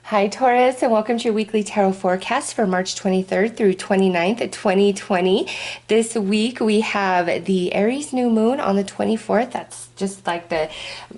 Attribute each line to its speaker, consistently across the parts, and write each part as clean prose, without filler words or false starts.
Speaker 1: Hi, Taurus, and welcome to your weekly tarot forecast for March 23rd through 29th, 2020. This week we have the Aries new moon on the 24th. That's just like the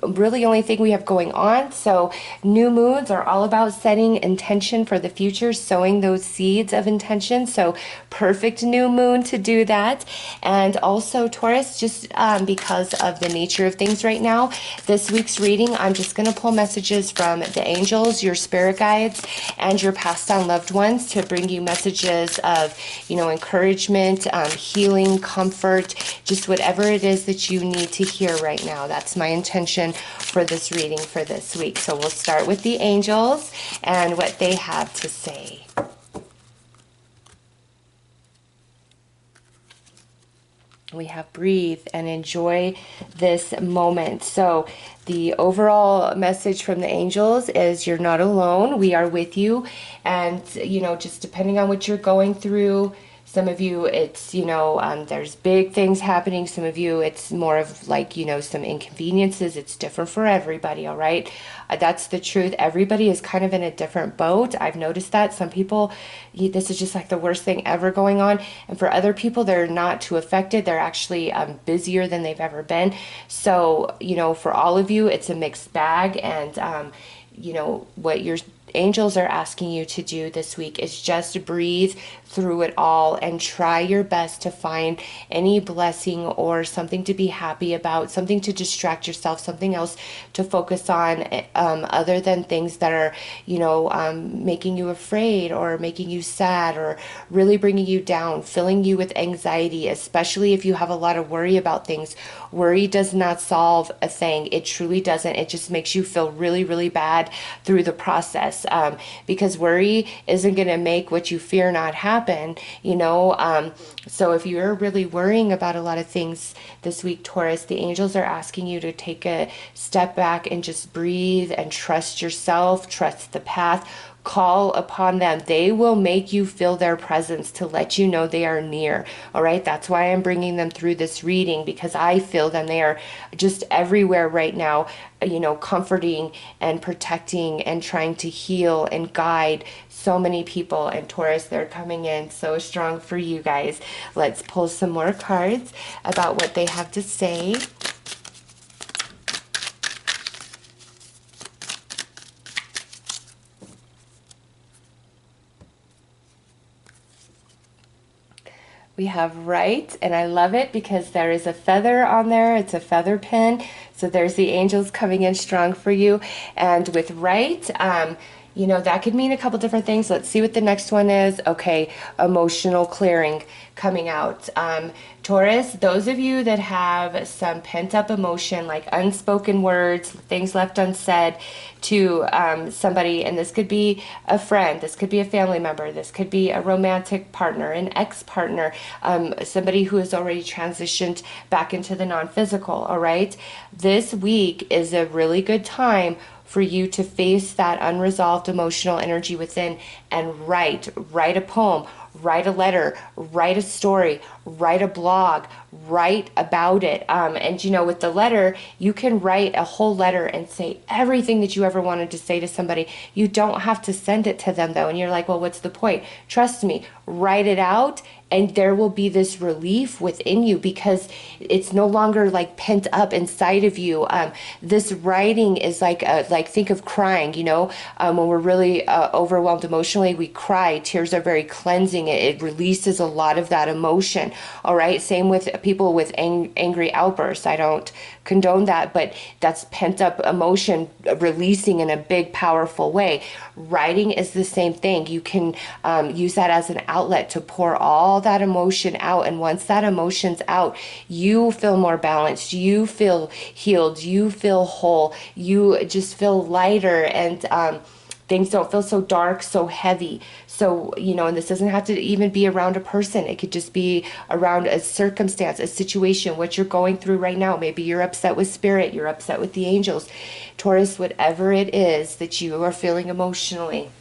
Speaker 1: really only thing we have going on. So new moons are all about setting intention for the future, sowing those seeds of intention. So perfect new moon to do that. And also Taurus, just because of the nature of things right now, this week's reading, I'm just going to pull messages from the angels, your spirit guides, and your passed on loved ones to bring you messages of, encouragement, healing, comfort, just whatever it is that you need to hear right now. That's my intention for this reading for this week. So we'll start with the angels and what they have to say. We have breathe and enjoy this moment. So the overall message from the angels is you're not alone. We are with you. And, just depending on what you're going through, some of you, it's, there's big things happening. Some of you, it's more of like, some inconveniences. It's different for everybody, all right? That's the truth. Everybody is kind of in a different boat. I've noticed that. Some people, this is just like the worst thing ever going on. And for other people, they're not too affected. They're actually busier than they've ever been. So, for all of you, it's a mixed bag. And, what your angels are asking you to do this week is just breathe through it all and try your best to find any blessing or something to be happy about, something to distract yourself, something else to focus on other than things that are, making you afraid or making you sad or really bringing you down, filling you with anxiety, especially if you have a lot of worry about things. Worry does not solve a thing. It truly doesn't. It just makes you feel really, really bad through the process. Because worry isn't going to make what you fear not happen, so if you're really worrying about a lot of things this week, Taurus, the angels are asking you to take a step back and just breathe and trust yourself, trust the path. Call upon them. They will make you feel their presence to let you know they are near. All right. That's why I'm bringing them through this reading, because I feel them. They are just everywhere right now, comforting and protecting and trying to heal and guide so many people. And Taurus, they're coming in so strong for you guys. Let's pull some more cards about what they have to say. We have right, and I love it because there is a feather on there. It's a feather pen. So there's the angels coming in strong for you. And with right, that could mean a couple different things. Let's see what the next one is. Okay, emotional clearing coming out. Taurus, those of you that have some pent-up emotion, like unspoken words, things left unsaid to somebody, and this could be a friend, this could be a family member, this could be a romantic partner, an ex-partner, somebody who has already transitioned back into the non-physical, all right? This week is a really good time for you to face that unresolved emotional energy within and write a poem, write a letter, write a story, write a blog, write about it. And with the letter, you can write a whole letter and say everything that you ever wanted to say to somebody. You don't have to send it to them though. And you're like, well, what's the point? Trust me, write it out. And there will be this relief within you because it's no longer like pent up inside of you. This writing is like think of crying, when we're really overwhelmed emotionally, we cry. Tears are very cleansing. It releases a lot of that emotion. All right. Same with people with angry outbursts. I don't condone that, but that's pent up emotion releasing in a big, powerful way. Writing is the same thing. You can use that as an outlet to pour all that emotion out. And once that emotion's out, you feel more balanced. You feel healed. You feel whole. You just feel lighter, and things don't feel so dark, so heavy. So, and this doesn't have to even be around a person. It could just be around a circumstance, a situation, what you're going through right now. Maybe you're upset with spirit. You're upset with the angels. Taurus, whatever it is that you are feeling emotionally.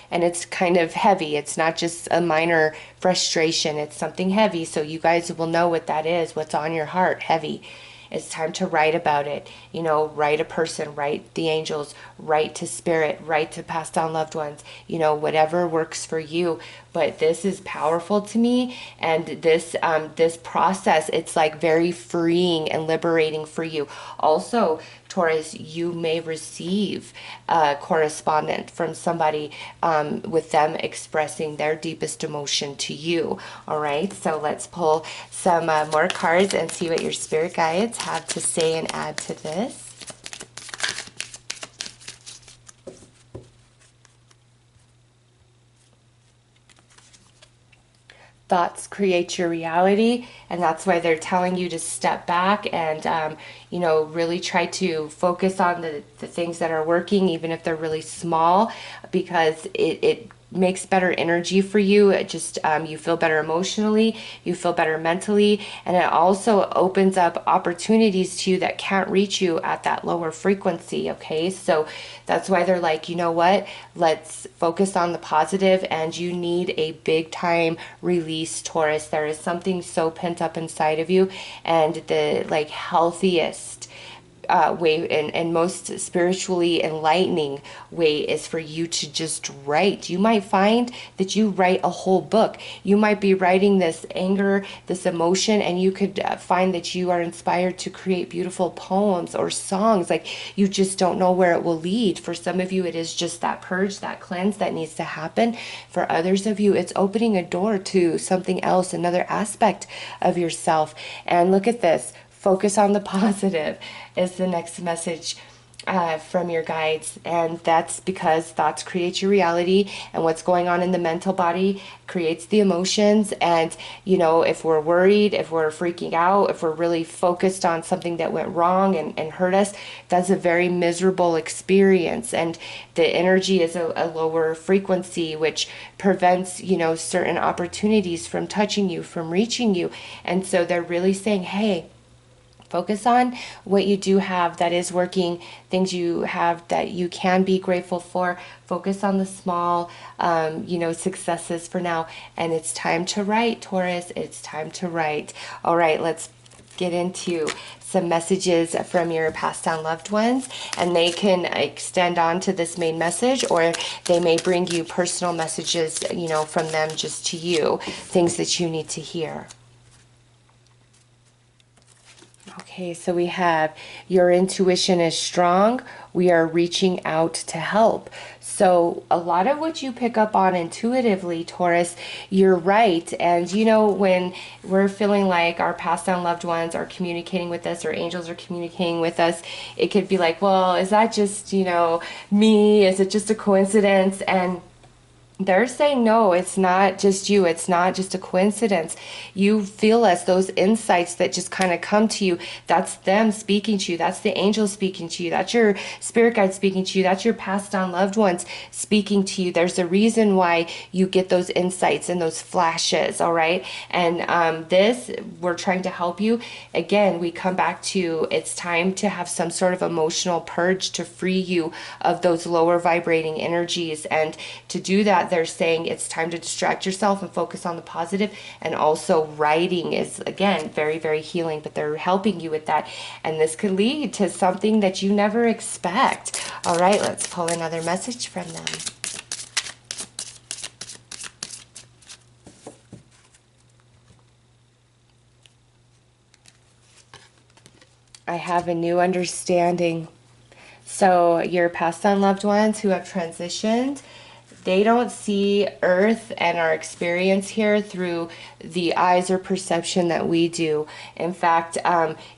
Speaker 1: And it's kind of heavy. It's not just a minor frustration. It's something heavy. So you guys will know what that is, what's on your heart, heavy. It's time to write about it. You know, write a person, write the angels, write to spirit, write to passed down loved ones, you know, whatever works for you. But this is powerful to me, and this process, it's like very freeing and liberating for you. Also, Taurus, you may receive a correspondent from somebody with them expressing their deepest emotion to you. All right, so let's pull some more cards and see what your spirit guides have to say and add to this. Thoughts create your reality, and that's why they're telling you to step back and you know, really try to focus on the things that are working, even if they're really small, because it makes better energy for you. It just you feel better emotionally, you feel better mentally, and it also opens up opportunities to you that can't reach you at that lower frequency. Okay, so that's why they're like, you know what, let's focus on the positive, and you need a big time release, Taurus. There is something so pent up inside of you, and the like healthiest way and most spiritually enlightening way is for you to just write. You might find that you write a whole book. You might be writing this anger, this emotion, and you could find that you are inspired to create beautiful poems or songs. Like, you just don't know where it will lead. For some of you, it is just that purge, that cleanse that needs to happen. For others of you, it's opening a door to something else, another aspect of yourself. And look at this. Focus on the positive is the next message from your guides. And that's because thoughts create your reality, and what's going on in the mental body creates the emotions. And, you know, if we're worried, if we're freaking out, if we're really focused on something that went wrong and hurt us, that's a very miserable experience. And the energy is a lower frequency, which prevents, you know, certain opportunities from touching you, from reaching you. And so they're really saying, hey, focus on what you do have that is working, things you have that you can be grateful for. Focus on the small, you know, successes for now. And it's time to write, Taurus. It's time to write. All right, let's get into some messages from your passed down loved ones, and they can extend on to this main message, or they may bring you personal messages, you know, from them just to you, things that you need to hear. Okay, so we have your intuition is strong. We are reaching out to help. So a lot of what you pick up on intuitively, Taurus, you're right. And you know, when we're feeling like our passed down loved ones are communicating with us, or angels are communicating with us, it could be like, well, is that just, you know, me? Is it just a coincidence? And they're saying, no, it's not just you. It's not just a coincidence. You feel us, those insights that just kind of come to you. That's them speaking to you. That's the angels speaking to you. That's your spirit guide speaking to you. That's your passed on loved ones speaking to you. There's a reason why you get those insights and those flashes, all right? And this, we're trying to help you. Again, we come back to, it's time to have some sort of emotional purge to free you of those lower vibrating energies. And to do that, they're saying it's time to distract yourself and focus on the positive. And also writing is, again, very, very healing, but they're helping you with that. And this could lead to something that you never expect. All right, let's pull another message from them. I have a new understanding. So your passed on loved ones who have transitioned, they don't see Earth and our experience here through the eyes or perception that we do. In fact,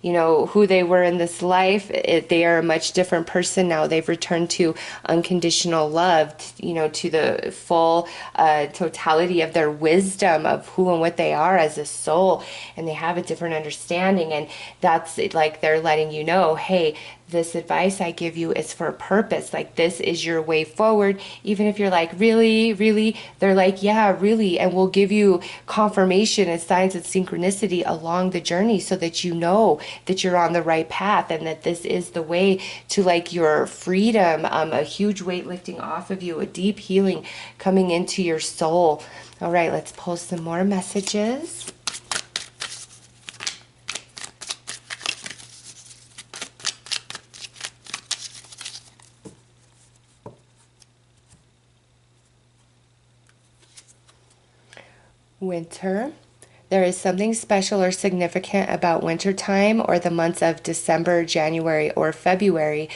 Speaker 1: you know, who they were in this life, they are a much different person now. They've returned to unconditional love, you know, to the full totality of their wisdom of who and what they are as a soul. And they have a different understanding. And that's like they're letting you know, hey, this advice I give you is for a purpose. Like, this is your way forward. Even if you're like, really, really, they're like, yeah, really. And we'll give you confirmation and signs of synchronicity along the journey so that you know that you're on the right path and that this is the way to like your freedom, a huge weight lifting off of you, a deep healing coming into your soul. All right, let's pull some more messages. Winter. There is something special or significant about wintertime or the months of December, January, or February,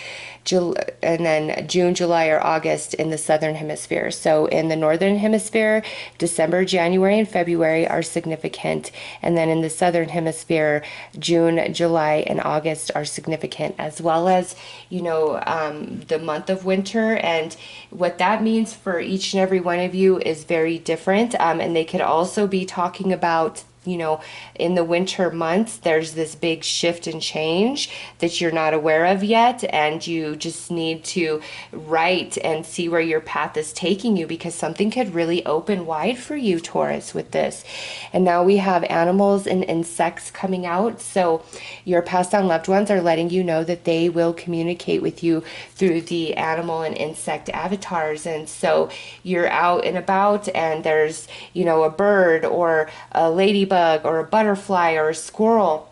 Speaker 1: and then June, July, or August in the southern hemisphere. So in the northern hemisphere, December, January, and February are significant. And then in the southern hemisphere, June, July, and August are significant, as well as, the month of winter. And what that means for each and every one of you is very different. And they could also be talking about, in the winter months, there's this big shift and change that you're not aware of yet, and you just need to write and see where your path is taking you, because something could really open wide for you, Taurus, with this. And now we have animals and insects coming out. So your passed on loved ones are letting you know that they will communicate with you through the animal and insect avatars. And so you're out and about, and there's, a bird or a ladybug or a butterfly or a squirrel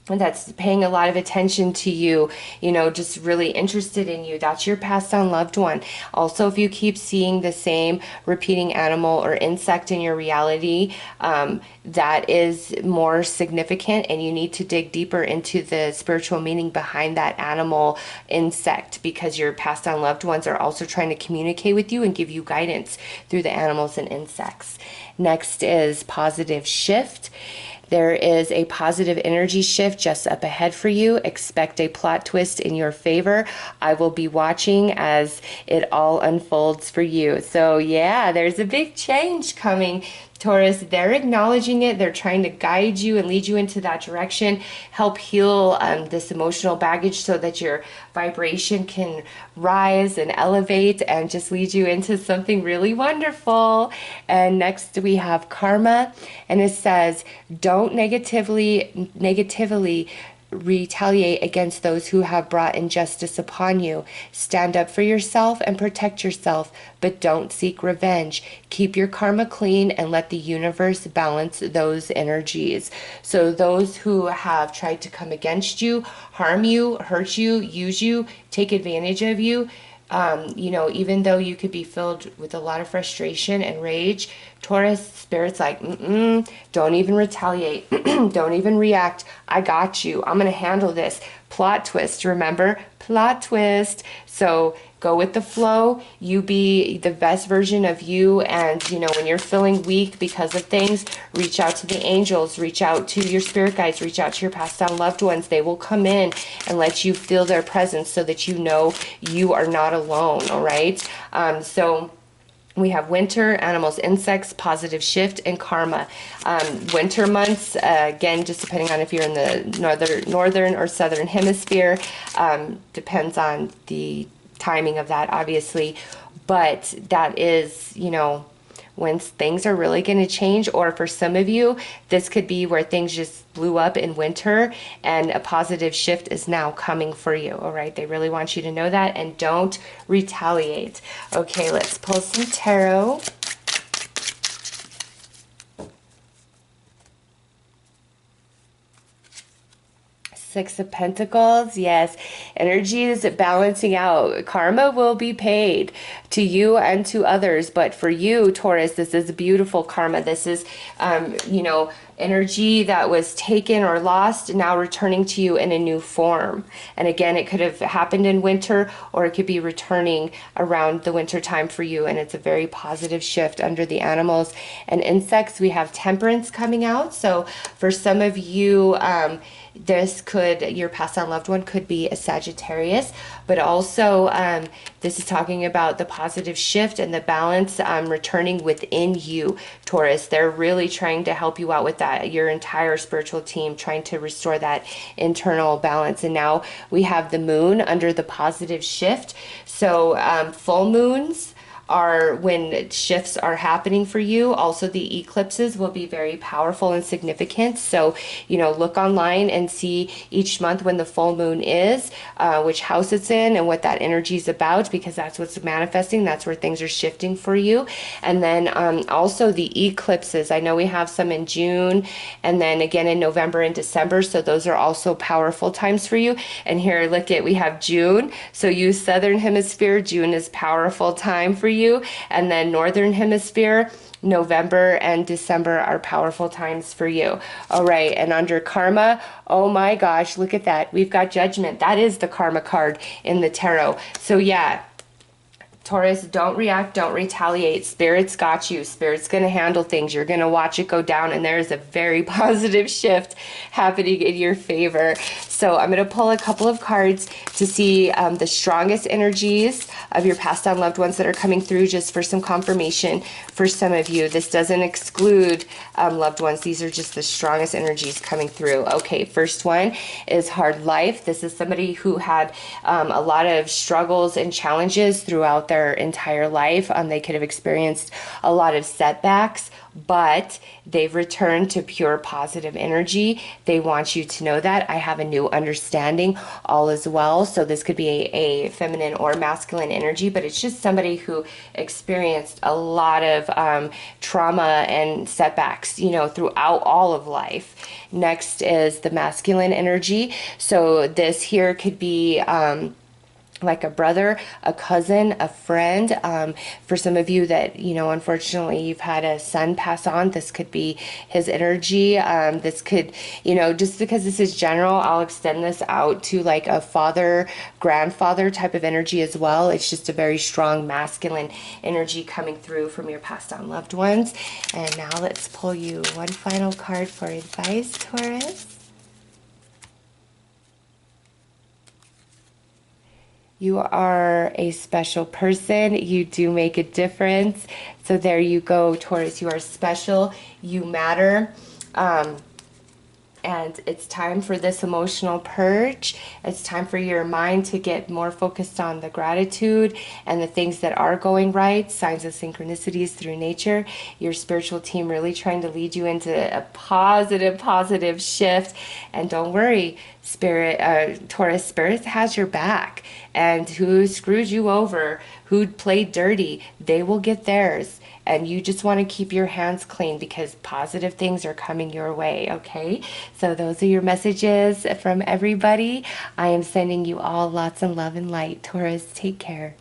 Speaker 1: that's paying a lot of attention to you, just really interested in you. That's your passed on loved one. Also, if you keep seeing the same repeating animal or insect in your reality, that is more significant, and you need to dig deeper into the spiritual meaning behind that animal, insect, because your passed on loved ones are also trying to communicate with you and give you guidance through the animals and insects. Next is positive shift. There is a positive energy shift just up ahead for you. Expect a plot twist in your favor. I will be watching as it all unfolds for you. So yeah, there's a big change coming, Taurus. They're acknowledging it. They're trying to guide you and lead you into that direction, help heal this emotional baggage so that your vibration can rise and elevate and just lead you into something really wonderful. And next we have karma, and it says, don't negatively retaliate against those who have brought injustice upon you. Stand up for yourself and protect yourself, but don't seek revenge. Keep your karma clean and let the universe balance those energies. So those who have tried to come against you, harm you, hurt you, use you, take advantage of you, even though you could be filled with a lot of frustration and rage, Taurus, Spirit's like, don't even retaliate. Don't even react. I got you. I'm going to handle this. Plot twist, remember? Plot twist. So go with the flow. You be the best version of you. And, when you're feeling weak because of things, reach out to the angels, reach out to your spirit guides, reach out to your passed down loved ones. They will come in and let you feel their presence so that you know you are not alone, all right? So we have winter, animals, insects, positive shift, and karma. Winter months, again, just depending on if you're in the northern or southern hemisphere, depends on the timing of that, obviously. But that is, when things are really going to change, or for some of you, this could be where things just blew up in winter and a positive shift is now coming for you. All right. They really want you to know that, and don't retaliate. Okay. Let's pull some tarot. Six of Pentacles, yes. Energy is balancing out. Karma will be paid to you and to others. But for you, Taurus, this is beautiful karma. This is, energy that was taken or lost, now returning to you in a new form. And again, it could have happened in winter, or it could be returning around the winter time for you. And it's a very positive shift. Under the animals and insects, we have Temperance coming out. So for some of you, your passed on loved one could be a Sagittarius, but also this is talking about the positive shift and the balance returning within you, Taurus. They're really trying to help you out with that. Your entire spiritual team trying to restore that internal balance. And now we have the moon under the positive shift. So full moons are when shifts are happening for you. Also, the eclipses will be very powerful and significant. So, look online and see each month when the full moon is, which house it's in and what that energy is about, because that's what's manifesting. That's where things are shifting for you. And then also the eclipses. I know we have some in June and then again in November and December. So those are also powerful times for you. And here, look at, we have June. So you Southern Hemisphere, June is powerful time for you. you. And then Northern Hemisphere, November and December are powerful times for you. All right, and under karma, oh my gosh, look at that. We've got Judgment. That is the karma card in the tarot. So yeah, Taurus, don't react, don't retaliate. Spirit's got you. Spirit's going to handle things. You're going to watch it go down, and there's a very positive shift happening in your favor. So I'm going to pull a couple of cards to see the strongest energies of your passed on loved ones that are coming through, just for some confirmation for some of you. This doesn't exclude loved ones. These are just the strongest energies coming through. Okay, first one is hard life. This is somebody who had a lot of struggles and challenges throughout their entire life. They could have experienced a lot of setbacks, but they've returned to pure positive energy. They want you to know that. I have a new understanding, all is well. So this could be a feminine or masculine energy, but it's just somebody who experienced a lot of trauma and setbacks, you know, throughout all of life. Next is the masculine energy. So this here could be like a brother, a cousin, a friend. For some of you that, you know, unfortunately you've had a son pass on, this could be his energy. This could, you know, just because this is general, I'll extend this out to like a father, grandfather type of energy as well. It's just a very strong masculine energy coming through from your passed on loved ones. And now let's pull you one final card for advice, Taurus. You are a special person. You do make a difference. So there you go, Taurus. You are special. You matter. And it's time for this emotional purge. It's time for your mind to get more focused on the gratitude and the things that are going right, signs of synchronicities through nature. Your spiritual team really trying to lead you into a positive shift. And don't worry, Taurus, Spirit has your back. And who screwed you over, who played dirty, they will get theirs. And you just want to keep your hands clean because positive things are coming your way, okay? So those are your messages from everybody. I am sending you all lots of love and light. Taurus, take care.